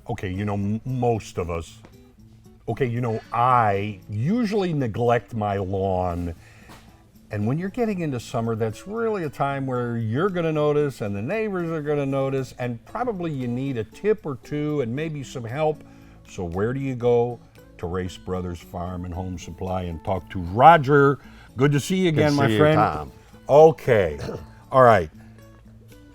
okay, most of us, okay, I usually neglect my lawn. And when you're getting into summer, that's really a time where you're going to notice and the neighbors are going to notice, and probably you need a tip or two and maybe some help. So where do you go? To Race Brothers Farm and Home Supply and talk to Roger. Good to see you again, Good to my see friend. you, Tom. Okay. All right.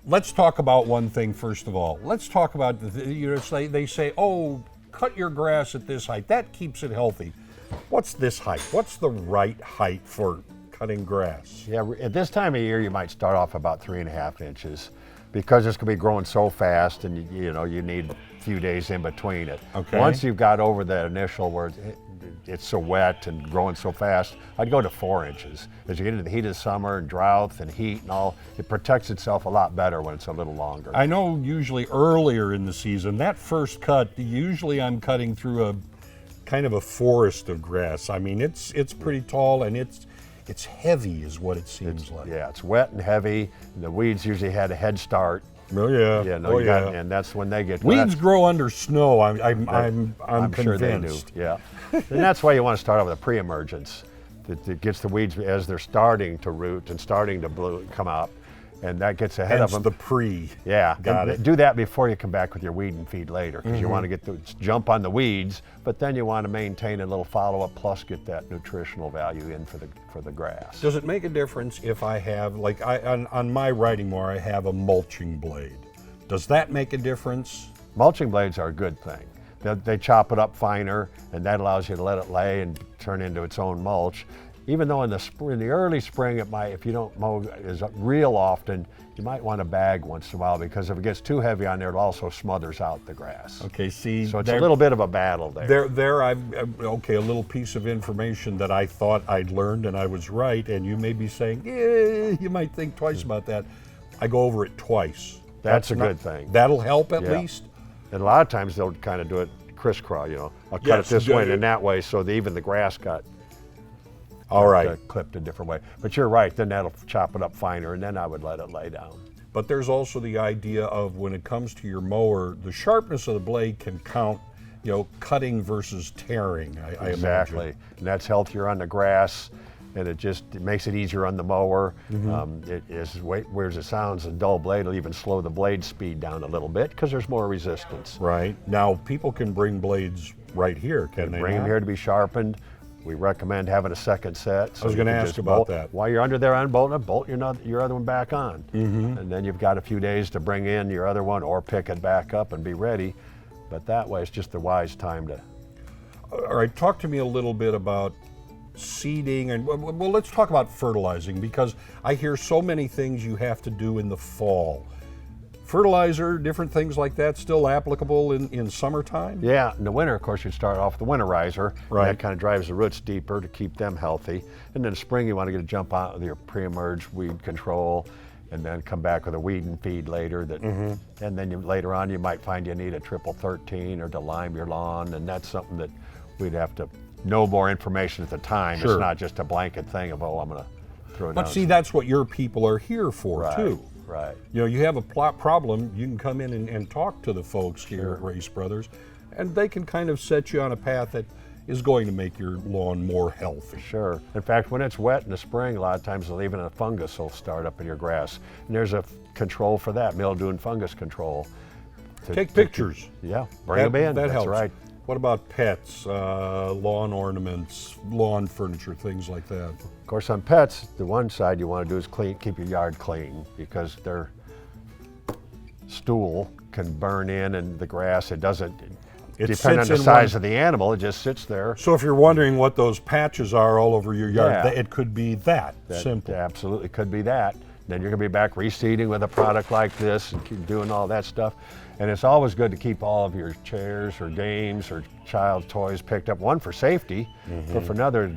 Let's talk about one thing first of all. Let's talk about, they say, oh, cut your grass at this height. That keeps it healthy. What's this height? What's the right height for cutting grass? Yeah, at this time of year, you might start off about 3.5 inches because it's going to be growing so fast, and you need a few days in between it. Okay. Once you've got over that initial where it's so wet and growing so fast, I'd go to 4 inches. As you get into the heat of summer and drought and heat and all, it protects itself a lot better when it's a little longer. I know usually earlier in the season, that first cut, usually I'm cutting through a kind of a forest of grass. I mean, it's pretty tall and it's heavy is what it seems like. Yeah, it's wet and heavy. The weeds usually had a head start. Oh yeah. Yeah, Oh yeah. And that's when they get Weeds grow under snow. I'm sure they do. convinced. Yeah, and that's why you want to start off with a pre-emergence. That gets the weeds as they're starting to root and starting to come up, and that gets ahead Hence of them. the pre. Yeah, Got and it. do that before you come back with your weed and feed later, because you want to get the jump on the weeds, but then you want to maintain a little follow-up plus get that nutritional value in for the grass. Does it make a difference if I have, like on my riding mower, I have a mulching blade? Does that make a difference? Mulching blades are a good thing. They chop it up finer, and that allows you to let it lay and turn into its own mulch. Even though in the early spring, it might, if you don't mow as real often, you might want to bag once in a while, because if it gets too heavy on there, it also smothers out the grass. Okay, see, So it's a little bit of a battle there. Okay, a little piece of information that I thought I'd learned and I was right, and you may be saying, yeah, you might think twice about that. I go over it twice. That's a good thing. That'll help at Yeah. least. And a lot of times they'll kind of do it crisscross, I'll cut Yes, it this way do- and that way, so that even the grass got All right. clipped a different way. But you're right, then that'll chop it up finer, and then I would let it lay down. But there's also the idea of when it comes to your mower, the sharpness of the blade can count, cutting versus tearing, I Exactly, imagine. and that's healthier on the grass, and it makes it easier on the mower. It is weird as it sounds, a dull blade will even slow the blade speed down a little bit because there's more resistance. Right. Now, people can bring blades right here, can they Bring them not? here to be sharpened. We recommend having a second set. So I was you gonna can ask just about bolt- that. While you're under there unbolting it, bolt your other one back on. And then you've got a few days to bring in your other one or pick it back up and be ready. But that way, it's just the wise time to. All right, talk to me a little bit about seeding, and well, let's talk about fertilizing, because I hear so many things you have to do in the fall. Fertilizer, different things like that, still applicable in summertime? Yeah, in the winter, of course, you start off with the winterizer. Right. That kind of drives the roots deeper to keep them healthy. And then in spring, you want to get a jump out with your pre-emerge weed control, and then come back with a weed and feed later. And then later on, you might find you need a triple 13 or to lime your lawn, and that's something that we'd have to know more information at the time. Sure. It's not just a blanket thing of, I'm going to throw it down. But see, that's what your people are here for, Right, too. right. You have a problem, you can come in and talk to the folks here at Race Brothers, and they can kind of set you on a path that is going to make your lawn more healthy. Sure. In fact, when it's wet in the spring, a lot of times even a fungus will start up in your grass. And there's a control for that, mildew and fungus control. Take pictures. Yeah, bring them in. That That's helps. right. What about pets, lawn ornaments, lawn furniture, things like that? Of course, on pets, the one side you want to do is keep your yard clean, because their stool can burn in and the grass. It doesn't depend on sits the in size one- of the animal. It just sits there. So if you're wondering what those patches are all over your yard, Yeah. it could be that simple. Absolutely could be that. Then you're going to be back reseeding with a product like this and keep doing all that stuff. And it's always good to keep all of your chairs or games or child toys picked up. One for safety, but for another,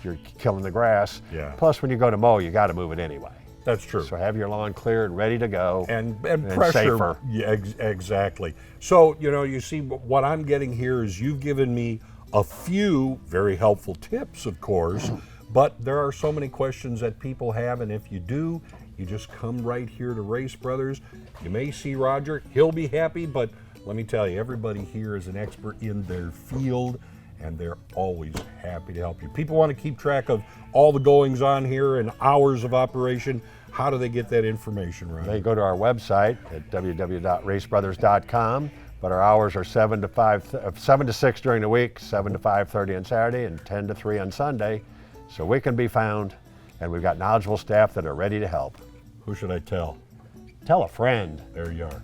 you're killing the grass. Yeah. Plus, when you go to mow, you got to move it anyway. That's true. So have your lawn cleared, ready to go, and pressure. safer. Yeah, exactly. So, you see, what I'm getting here is you've given me a few very helpful tips, of course, but there are so many questions that people have, and if you do, you just come right here to Race Brothers. You may see Roger, he'll be happy, but let me tell you, everybody here is an expert in their field, and they're always happy to help you. People want to keep track of all the goings on here and hours of operation. How do they get that information, Ryan? They go to our website at www.racebrothers.com, but our hours are 7 to 6 during the week, 7 to 5:30 on Saturday, and 10 to 3 on Sunday. So we can be found, and we've got knowledgeable staff that are ready to help. Who should I tell? Tell a friend. There you are.